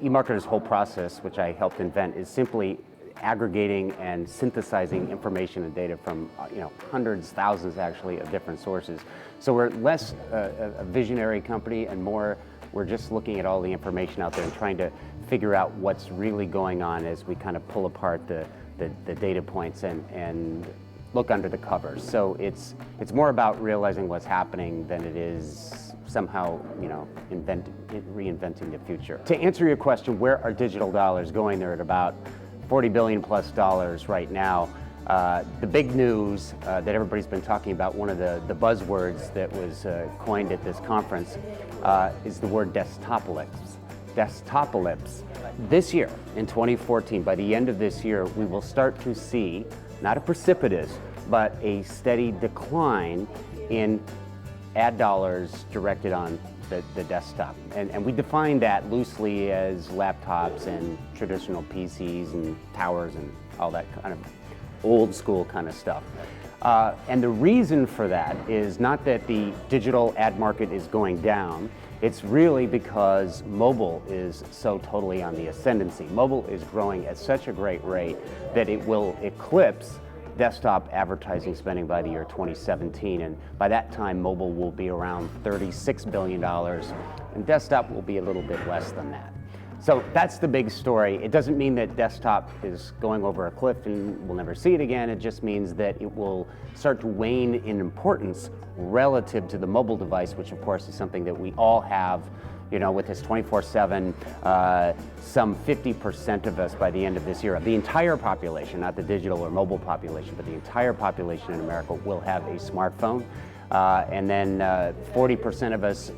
eMarketer's whole process, which I helped invent, is simply aggregating and synthesizing information and data from hundreds, thousands actually, of different sources. So we're less a visionary company and more we're just looking at all the information out there and trying to figure out what's really going on as we kind of pull apart the data points and look under the covers. So it's more about realizing what's happening than it is somehow reinventing the future. To answer your question, where are digital dollars going? They're at about $40 billion plus right now. The big news that everybody's been talking about, one of the buzzwords that was coined at this conference is the word Desktopocalypse. Desktopocalypse. This year, in 2014, by the end of this year, we will start to see, not a precipitous, but a steady decline in ad dollars directed on the desktop. And we define that loosely as laptops and traditional PCs and towers and all that kind of old school kind of stuff. And the reason for that is not that the digital ad market is going down, it's really because mobile is so totally on the ascendancy. Mobile is growing at such a great rate that it will eclipse desktop advertising spending by the year 2017, and by that time mobile will be around $36 billion and desktop will be a little bit less than that. So that's the big story. It doesn't mean that desktop is going over a cliff and we'll never see it again. It just means that it will start to wane in importance relative to the mobile device, which of course is something that we all have, with this 24/7, some 50% of us by the end of this year, the entire population, not the digital or mobile population, but the entire population in America will have a smartphone. And then 40% of us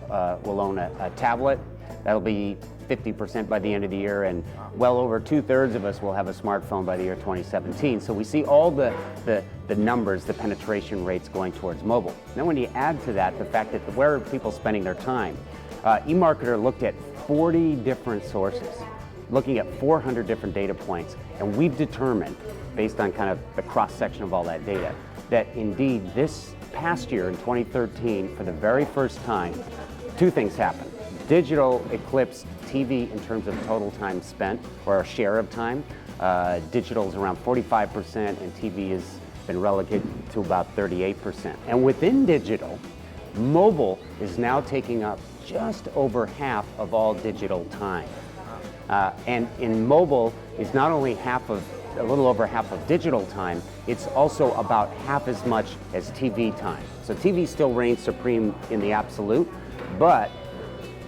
will own a tablet. That'll be 50% by the end of the year, and well over 2/3 of us will have a smartphone by the year 2017. So we see all the numbers, the penetration rates going towards mobile. Now when you add to that the fact that where are people spending their time, eMarketer looked at 40 different sources, looking at 400 different data points, and we've determined, based on kind of the cross-section of all that data, that indeed this past year in 2013, for the very first time, two things happened. Digital eclipsed TV in terms of total time spent, or a share of time. Digital is around 45%, and TV has been relegated to about 38%. And within digital, mobile is now taking up just over half of all digital time. And in mobile is not only a little over half of digital time, it's also about half as much as TV time. So TV still reigns supreme in the absolute, but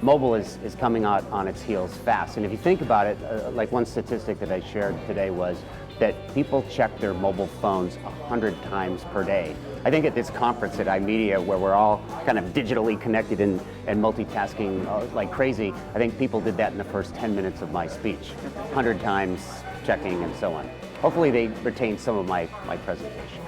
mobile is coming out on its heels fast. And if you think about it, like one statistic that I shared today was that people check their mobile phones 100 times per day. I think at this conference at iMedia, where we're all kind of digitally connected and multitasking like crazy, I think people did that in the first 10 minutes of my speech, 100 times checking and so on. Hopefully they retain some of my presentation.